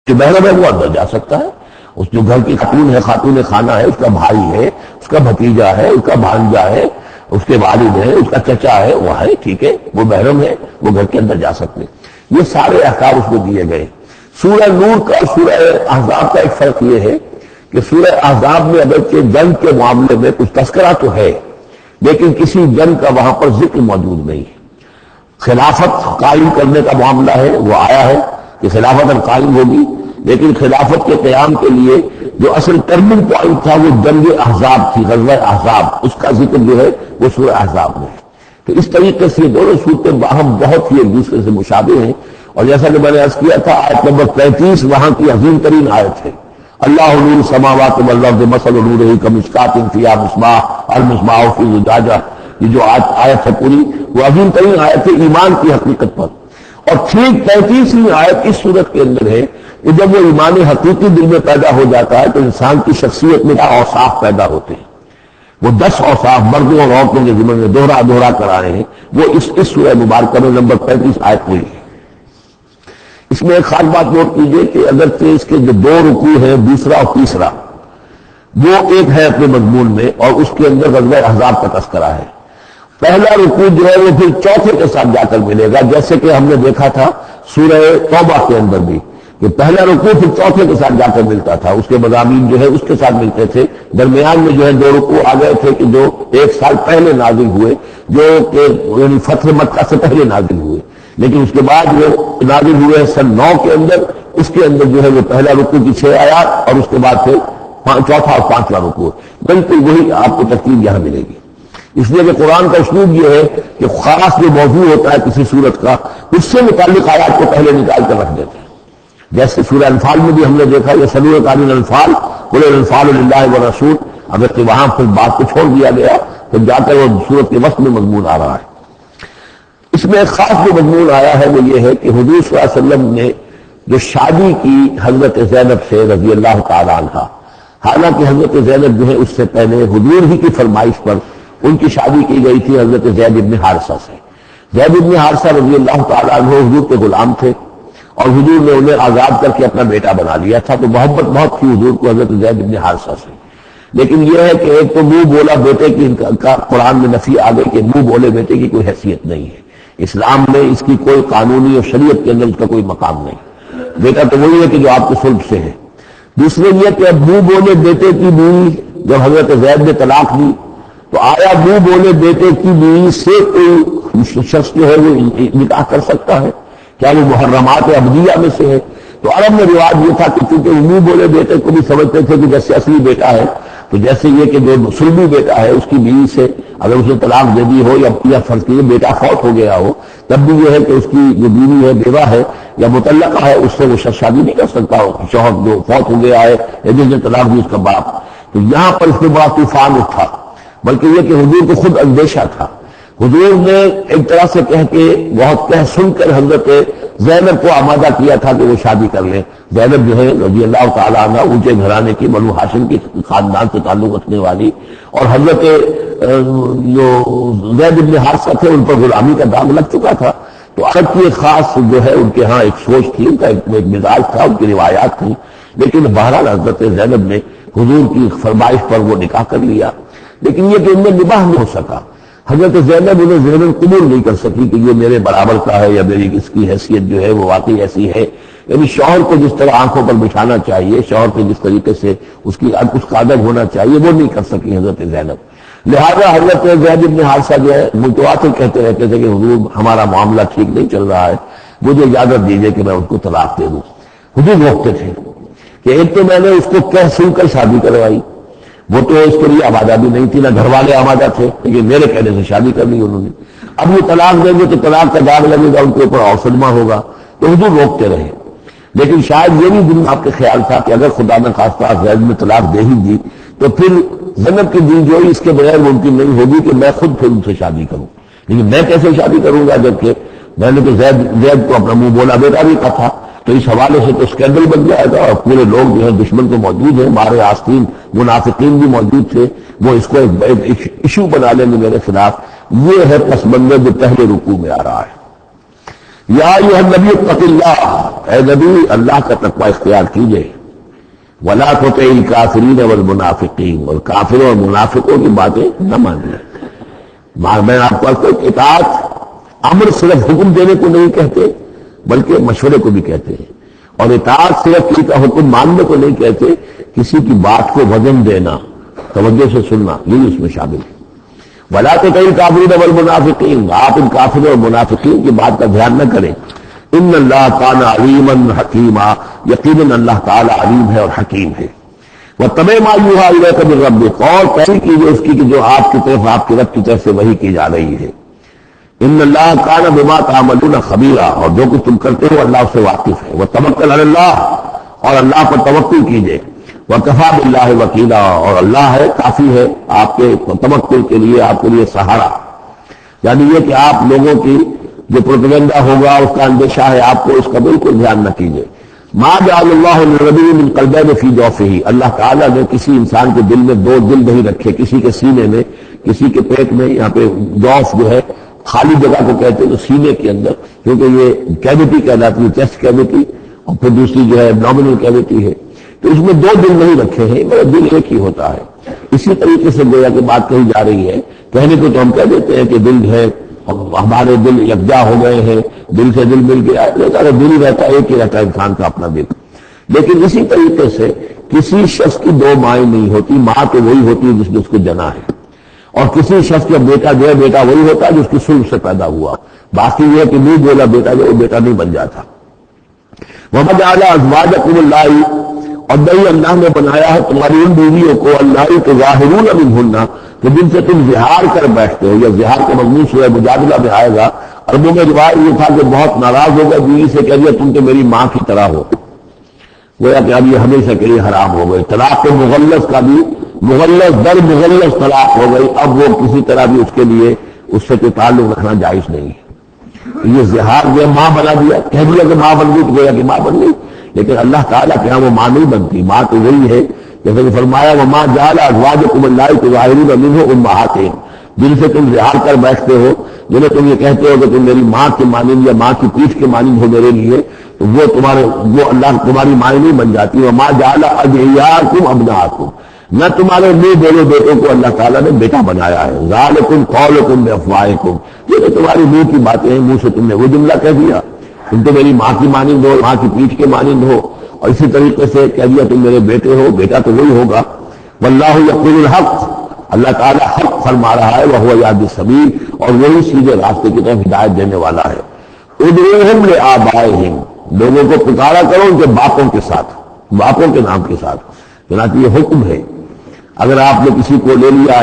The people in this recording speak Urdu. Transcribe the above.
جو محرم ہے وہ اندر جا سکتا ہے، اس جو گھر کی خاتون ہے، خاتون خانہ ہے، اس کا بھائی ہے، اس کا بھتیجا ہے، اس کا بھانجا ہے، اس کے والد ہے، اس کا چچا ہے، وہ ہے، ٹھیک ہے، وہ محرم ہے، وہ گھر کے اندر جا سکتے ہیں۔ یہ سارے احکام اس میں دیے گئے۔ سورہ نور کا سورہ احزاب کا ایک فرق یہ ہے کہ سورہ احزاب میں اگرچہ جنگ کے معاملے میں کچھ تذکرہ تو ہے، لیکن کسی جنگ کا وہاں پر ذکر موجود نہیں ہے۔ خلافت قائم کرنے کا معاملہ ہے، وہ آیا ہے کہ خلافت اب قائم ہوگی، لیکن خلافت کے قیام کے لیے جو اصل ٹرننگ پوائنٹ تھا وہ جنگ احزاب تھی، غزوہ احزاب، اس کا ذکر جو ہے وہ سورہ احزاب میں ہے۔ تو اس طریقے سے یہ دونوں صورتیں باہم بہت ہی ایک دوسرے سے مشابہ ہیں، اور جیسا کہ میں نے عرض کیا تھا آیت نمبر 33 وہاں کی عظیم ترین آیت ہے۔ اللہ نور السماوات والارض مثل نورہ کمشکاۃ فیہا مصباح المصباح فی زجاجہ، یہ جو آیت ہے پوری وہ عظیم ترین آیت ہے ایمان کی حقیقت پر۔ اور ٹھیک 33ویں آیت اس صورت کے اندر ہے کہ جب وہ ایمان حقیقی دل میں پیدا ہو جاتا ہے تو انسان کی شخصیت میں کیا اوصاف پیدا ہوتے ہیں۔ وہ 10 اوصاف مردوں اور عورتوں کے ذمن میں دوہرا کر آئے ہیں، وہ اس سورہ مبارکہ میں نمبر 35 آیت ہوئی ہے۔ اس میں ایک خاص بات نوٹ کیجئے کہ اگرچہ اس کے جو 2 رکوع ہیں، دوسرا اور تیسرا، وہ ایک ہے اپنے مضمون میں، اور اس کے اندر غزوہ احزاب کا تذکرہ ہے۔ پہلا رکوع جو ہے وہ پھر چوتھے کے ساتھ جا کر ملے گا، جیسے کہ ہم نے دیکھا تھا سورہ توبہ کے اندر بھی کہ پہلا رکوع پھر چوتھے کے ساتھ جا کر ملتا تھا، اس کے مضامین جو ہے اس کے ساتھ ملتے تھے۔ درمیان میں جو ہے 2 رکوع آ گئے تھے کہ جو 1 سال پہلے نازل ہوئے، جو کہ یعنی فتح مکہ سے پہلے نازل ہوئے، لیکن اس کے بعد وہ نازل ہوئے سن 9 کے اندر۔ اس کے اندر جو ہے وہ پہلا رکوع کی 6 آیات اور اس کے بعد پھر چوتھا اور 5واں رکوع، بالکل وہی آپ کو ترتیب یہاں ملے گی۔ اس لیے کہ قرآن کا اسلوب یہ ہے کہ خاص جو موضوع ہوتا ہے کسی صورت کا، اس سے متعلق آیات کو پہلے نکال کر رکھ دیتے ہیں۔ جیسے سورہ انفال میں بھی ہم نے دیکھا یہ سلورۃ عن الانفال قل الانفال للہ والرسول، اگر کہ وہاں پھر بات کو چھوڑ دیا گیا تو جا کر وہ صورت کے وسط میں مضمون آ رہا ہے۔ اس میں ایک خاص جو مضمون آیا ہے وہ یہ ہے کہ حضور صلی اللہ علیہ وسلم نے جو شادی کی حضرت زینب سے رضی اللہ تعالی عنہ، حالانکہ حضرت زینب جو ہے اس سے پہلے حضور ہی کی فرمائش پر ان کی شادی کی گئی تھی حضرت زید بن حارثہ سے۔ زید بن حارثہ رضی اللہ تعالیٰ عنہ حضور کے غلام تھے، اور حضور نے انہیں آزاد کر کے اپنا بیٹا بنا لیا تھا، تو محبت بہت تھی حضور کو حضرت زید بن حارثہ سے۔ لیکن یہ ہے کہ ایک تو منہ بولا بیٹے کی کا قرآن میں نفی آ گئی کہ منہ بولے بیٹے کی کوئی حیثیت نہیں ہے، اسلام میں اس کی کوئی قانونی اور شریعت کے اندر اس کا کوئی مقام نہیں۔ بیٹا تو وہی ہے کہ جو آپ کے صلب سے ہے۔ دوسرے یہ کہ اب منہ بولے بیٹے کی بیوی جب حضرت زید نے طلاق دی تو آیا منہ بولے بیٹے کی بیوی سے کوئی شخص جو ہے وہ نکاح کر سکتا ہے؟ کیا وہ محرمات عبدیہ میں سے ہے؟ تو عرب میں رواج یہ تھا کہ چونکہ منہ بولے بیٹے کو بھی سمجھتے تھے کہ جیسے اصلی بیٹا ہے، تو جیسے یہ کہ جو سلبی بیٹا ہے اس کی بیوی سے اگر اس نے طلاق دے دی ہو یا فرض کیجیے بیٹا فوت ہو گیا ہو، تب بھی یہ ہے کہ اس کی جو بیوی ہے بیوہ ہے یا مطلقہ ہے اس سے وہ شخص شادی نہیں کر سکتا ہو، شوہر جو فوت ہو گیا ہے یا جس نے طلاق دی اس کا باپ۔ تو یہاں پر اس میں بڑا طوفان اٹھا، بلکہ یہ کہ حضور کو خود اندیشہ تھا۔ حضور نے ایک طرح سے کہہ کے بہت کہہ سن کر حضرت زینب کو آمادہ کیا تھا کہ وہ شادی کر لیں۔ زینب جو ہے رضی اللہ تعالیٰ عنہ اونچے گھرانے کی بنو ہاشم کی خاندان سے تعلق رکھنے والی، اور حضرت جو زید بن حارثہ تھے ان پر غلامی کا داغ لگ چکا تھا، تو عرب کی ایک خاص جو ہے ان کے ہاں ایک سوچ تھی، ان کا ایک مزاج تھا، ان کی روایات تھیں۔ لیکن بہرحال حضرت زینب نے حضور کی فرمائش پر وہ نکاح کر لیا، لیکن یہ کہ ان میں نباہ نہیں ہو سکا۔ حضرت زینب انہیں ذہن قبول نہیں کر سکی کہ یہ میرے برابر کا ہے یا میری اس کی حیثیت جو ہے وہ واقعی ایسی ہے، یعنی شوہر کو جس طرح آنکھوں پر بچھانا چاہیے، شوہر کے جس طریقے سے اس کا ادب ہونا چاہیے وہ نہیں کر سکی حضرت زینب۔ لہذا حضرت زید بن حارثہ جو ہے متواتر کہتے رہتے تھے کہ حضور ہمارا معاملہ ٹھیک نہیں چل رہا ہے، مجھے اجازت دیجیے کہ میں اس کو طلاق دے دوں۔ حضور روکتے تھے کہ ایک تو میں نے اس کو کہہ سن کر شادی کروائی، وہ تو اس کے لیے آمادہ بھی نہیں تھی، نہ گھر والے آمادہ تھے، لیکن میرے کہنے سے شادی کر لی انہوں نے۔ اب یہ طلاق دیں گے تو طلاق کا داغ لگے گا ان کے اوپر اور صدمہ ہوگا، تو حضور روکتے رہے۔ لیکن شاید یہ بھی دن آپ کے خیال تھا کہ اگر خدا نہ خواستہ زید میں طلاق دے ہی دی تو پھر زینب کی دل جوئی اس کے بغیر ممکن نہیں ہوگی کہ میں خود پھر ان سے شادی کروں، لیکن میں کیسے شادی کروں گا جبکہ میں نے تو زید کو اپنا منہ بولا بیٹا بھی کہا تھا، تو اس حوالے سے تو اسکینڈل بن جائے گا، اور پورے لوگ جو ہے دشمن تو موجود ہیں، مارے آستین منافقین بھی موجود تھے، وہ اس کو ایک ایشو بنا لیں گے میرے خلاف۔ یہ ہے پس منظر جو پہلے رکوع میں آ رہا ہے۔ یا ایھا النبی اتق اللہ، اے نبی اللہ کا تقوی اختیار کیجئے، ولا تطع الکافرین والمنافقین، اور کافروں اور منافقوں کی باتیں نہ مانیے۔ میں آپ کو اطاعت امر صرف حکم دینے کو نہیں کہتے بلکہ مشورے کو بھی کہتے ہیں، اور اطاعت صرف کسی کا حکم ماننے کو نہیں کہتے، کسی کی بات کو وزن دینا، توجہ سے سننا، یہ اس میں شامل ہے۔ ولا تطع الکافرین والمنافقین، آپ ان کافروں اور منافقین کی بات کا دھیان نہ کریں۔ ان اللہ کان علیما حکیما، یقیناً اللہ تعالی علیم ہے اور حکیم ہے۔ واتبع ما یوحی الیک من ربک، اور پیروی کیجیے اس کی کہ جو آپ کی طرف، آپ کے رب کی طرف سے وحی کی جا رہی ہے۔ ان اللہ کان بما تعملون خبیرا، اور جو کچھ تم کرتے ہو اللہ اس سے واقف ہے۔ وتوکل علی اللہ، اور اللہ پر توکل کیجیے۔ وکفی باللہ وکیلا، اور اللہ ہے کافی ہے آپ کے توکل کے لیے، آپ کے لیے سہارا۔ یعنی یہ کہ آپ لوگوں کی جو پروپیگنڈا ہوگا اس کا اندیشہ ہے آپ کو، اس کا بالکل دھیان نہ کیجیے۔ ما جعل اللہ للرجل من قلبین فی جوفہ، اللہ تعالیٰ نے کسی انسان کے دل میں دو دل نہیں رکھے، کسی کے سینے میں، کسی کے پیٹ میں، یہاں پہ جوف جو ہے خالی جگہ کو کہتے ہیں، تو سینے کے اندر، کیونکہ یہ کیویٹی کہلاتی ہے، چیسٹ کیویٹی، اور پھر دوسری جو ہے ایبڈومینل کیویٹی ہے، تو اس میں دو دل نہیں رکھے ہیں، میرا دل ایک ہی ہوتا ہے۔ اسی طریقے سے گویا کہ بات کہی جا رہی ہے، کہنے کو تو ہم کہہ دیتے ہیں کہ دل ہے، ہمارے دل یکجا ہو گئے ہیں، دل سے دل مل گیا، لیکن دل ہی رہتا ہے، ایک ہی رہتا ہے انسان کا اپنا دل۔ لیکن اسی طریقے سے کسی شخص کی دو مائیں نہیں ہوتی، ماں تو وہی ہوتی ہے جس نے اس کو جنا ہے، اور کسی شخص کا بیٹا جو ہے بیٹا وہی ہوتا ہے جو اس کی سلب سے پیدا ہوا۔ باقی یہ ہے کہ منہ بولا بیٹا جو وہ بیٹا نہیں بن جاتا۔ وَجَعَلَ أَزْوَاجَكُمُ اللَّائِي، اور نہیں اللہ نے بنایا ہے تمہاری ان بیویوں کو، اللَّائِي تُظَاهِرُونَ مِنْهُنَّ، کہ جن سے تم زہار کر بیٹھتے ہو، یا زہار کا مضمون سورہ مجادلہ میں آئے گا۔ عربوں میں روایت یہ تھا کہ بہت ناراض ہو گئے بیوی سے، کہہ دیا تم تو میری ماں کی طرح ہو، گویا کہ اب یہ ہمیشہ کے لیے حرام ہو گئے۔ طلاق مغلظ کا بھی مغلظ در مغلظ طلاق ہو گئی، اب وہ کسی طرح بھی اس کے لیے اس سے کوئی تعلق رکھنا جائز نہیں ہے۔ یہ زہار جو ماں بنا دیا، کہہ دیا کہ ماں بن گئی تو گویا کہ ماں بن گئی، لیکن اللہ تعالیٰ کے ہاں وہ ماں نہیں بنتی، ماں تو وہی ہے جیسے کہ فرمایا وَمَا جَعَلَ أَزْوَاجَكُمُ اللَّائِي تُظَاهِرُونَ مِنْهُ أُمَّهَاتِهِمْ، جن سے تم زہار کر بیٹھتے ہو، جنہیں تم یہ کہتے ہو کہ تم میری ماں کے مانند یا ماں کی پیٹھ کے مانند ہو میرے لیے، تو وہ اللہ تمہاری مائیں نہیں بن جاتی۔ وَمَا جَعَلَ أَدْعِيَاءَكُمْ أَبْنَاءَكُمْ، نہ تمہارے منہ بولے بیٹوں کو اللہ تعالیٰ نے بیٹا بنایا ہے۔ ذَلِكُمْ قَوْلُكُمْ بِأَفْوَاهِكُمْ، یہ کہ تمہاری منہ کی باتیں ہیں، منہ سے تم نے وہ جملہ کہہ دیا، تم تو میری ماں کی مانند ہو، ماں کی پیٹھ کے مانند ہو، اور اسی طریقے سے کہہ دیا تم میرے بیٹے ہو، بیٹا تو وہی ہوگا۔ واللہ یقول الحق، اللہ تعالیٰ حق فرما رہا ہے، وہو یہدی السبیل، اور وہی سیدھے راستے کی طرف ہدایت دینے والا ہے۔ ادعوہم لآبائہم، لوگوں کو پکارا کرو ان کے باپوں کے ساتھ، باپوں کے نام کے ساتھ، چنانچہ یہ حکم ہے۔ اگر آپ نے کسی کو لے لیا